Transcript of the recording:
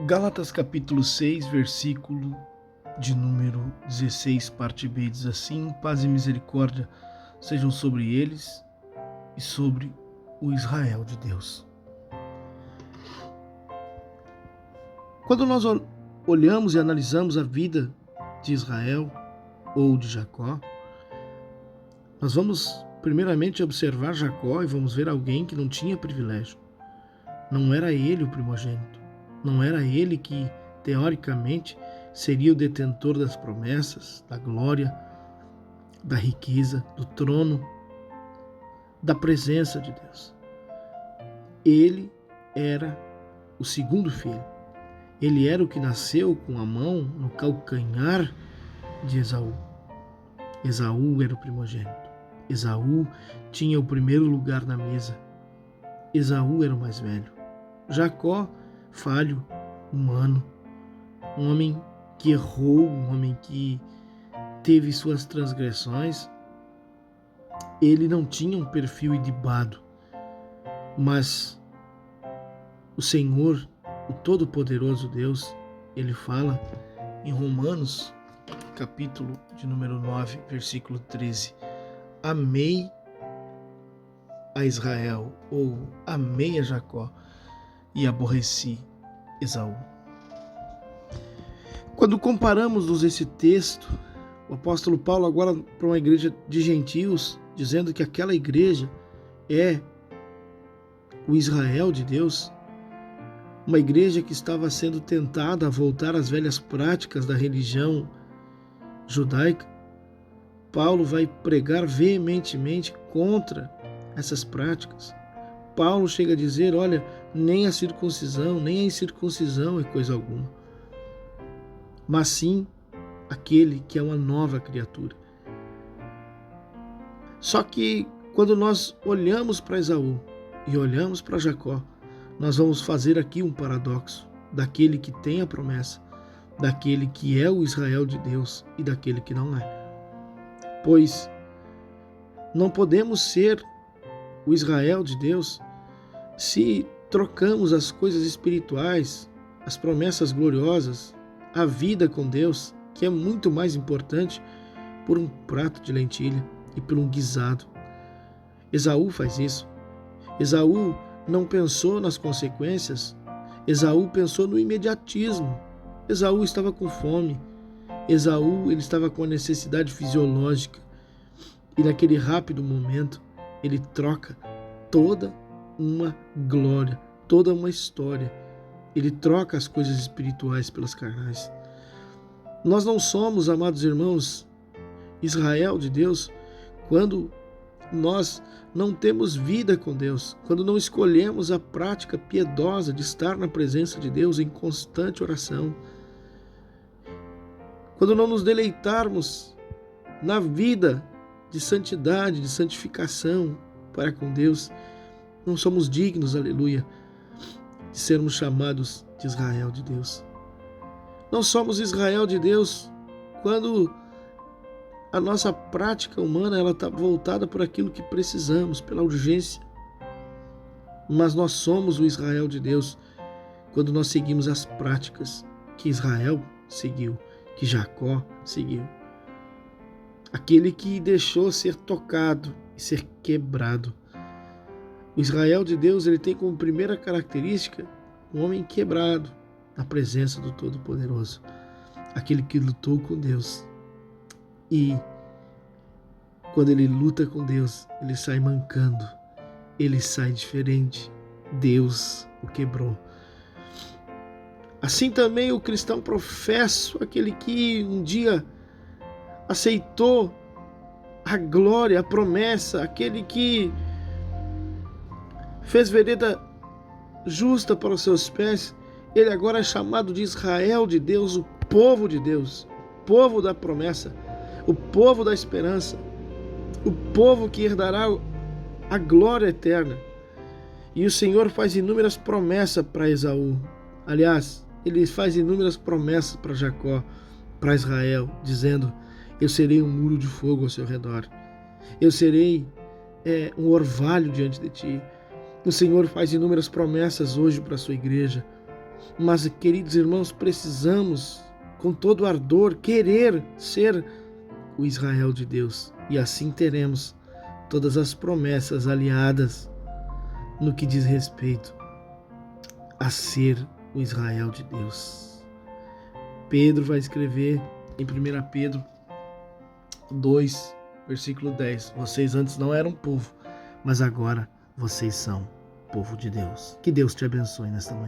Gálatas capítulo 6, versículo de número 16, parte B, diz assim: paz e misericórdia sejam sobre eles e sobre o Israel de Deus. Quando nós olhamos e analisamos a vida de Israel ou de Jacó, nós vamos primeiramente observar Jacó e vamos ver alguém que não tinha privilégio. Não era ele o primogênito. Não era ele que, teoricamente, seria o detentor das promessas, da glória, da riqueza, do trono, da presença de Deus. Ele era o segundo filho. Ele era o que nasceu com a mão no calcanhar de Esaú. Esaú era o primogênito. Esaú tinha o primeiro lugar na mesa. Esaú era o mais velho. Jacó, falho, humano, um homem que errou, um homem que teve suas transgressões. Ele não tinha um perfil ilibado, mas o Senhor, o Todo-Poderoso Deus, ele fala em Romanos, capítulo de número 9, versículo 13: amei a Israel, ou amei a Jacó, e aborreci Esaú. Quando comparamos esse texto, o apóstolo Paulo agora para uma igreja de gentios, dizendo que aquela igreja é o Israel de Deus, uma igreja que estava sendo tentada a voltar às velhas práticas da religião judaica. Paulo vai pregar veementemente contra essas práticas. Paulo chega a dizer, olha, nem a circuncisão, nem a incircuncisão é coisa alguma, mas sim aquele que é uma nova criatura. Só que quando nós olhamos para Esaú e olhamos para Jacó, nós vamos fazer aqui um paradoxo daquele que tem a promessa, daquele que é o Israel de Deus e daquele que não é. Pois não podemos ser o Israel de Deus se trocamos as coisas espirituais, as promessas gloriosas, a vida com Deus, que é muito mais importante, por um prato de lentilha e por um guisado. Esaú faz isso. Esaú não pensou nas consequências. Esaú pensou no imediatismo. Esaú estava com fome. Esaú ele estava com a necessidade fisiológica. E naquele rápido momento, ele troca toda uma glória, toda uma história. Ele troca as coisas espirituais pelas carnais. Nós não somos, amados irmãos, Israel de Deus, quando nós não temos vida com Deus, quando não escolhemos a prática piedosa de estar na presença de Deus em constante oração, quando não nos deleitarmos na vida de santidade, de santificação para com Deus, não somos dignos, aleluia, de sermos chamados de Israel de Deus. Não somos Israel de Deus quando a nossa prática humana ela está voltada por aquilo que precisamos, pela urgência. Mas nós somos o Israel de Deus quando nós seguimos as práticas que Israel seguiu, que Jacó seguiu. Aquele que deixou ser tocado e ser quebrado. O Israel de Deus ele tem como primeira característica um homem quebrado na presença do Todo-Poderoso. Aquele que lutou com Deus. E quando ele luta com Deus, ele sai mancando. Ele sai diferente. Deus o quebrou. Assim também o cristão professo, aquele que um dia aceitou a glória, a promessa, aquele que fez vereda justa para os seus pés, ele agora é chamado de Israel de Deus, o povo de Deus, o povo da promessa, o povo da esperança, o povo que herdará a glória eterna. E o Senhor faz inúmeras promessas para Esaú. Aliás, ele faz inúmeras promessas para Jacó, para Israel, dizendo: eu serei um muro de fogo ao seu redor. Eu serei um orvalho diante de ti. O Senhor faz inúmeras promessas hoje para a sua igreja. Mas, queridos irmãos, precisamos, com todo ardor, querer ser o Israel de Deus. E assim teremos todas as promessas aliadas no que diz respeito a ser o Israel de Deus. Pedro vai escrever em 1 Pedro 2, versículo 10. Vocês antes não eram povo, mas agora vocês são povo de Deus. Que Deus te abençoe nesta manhã.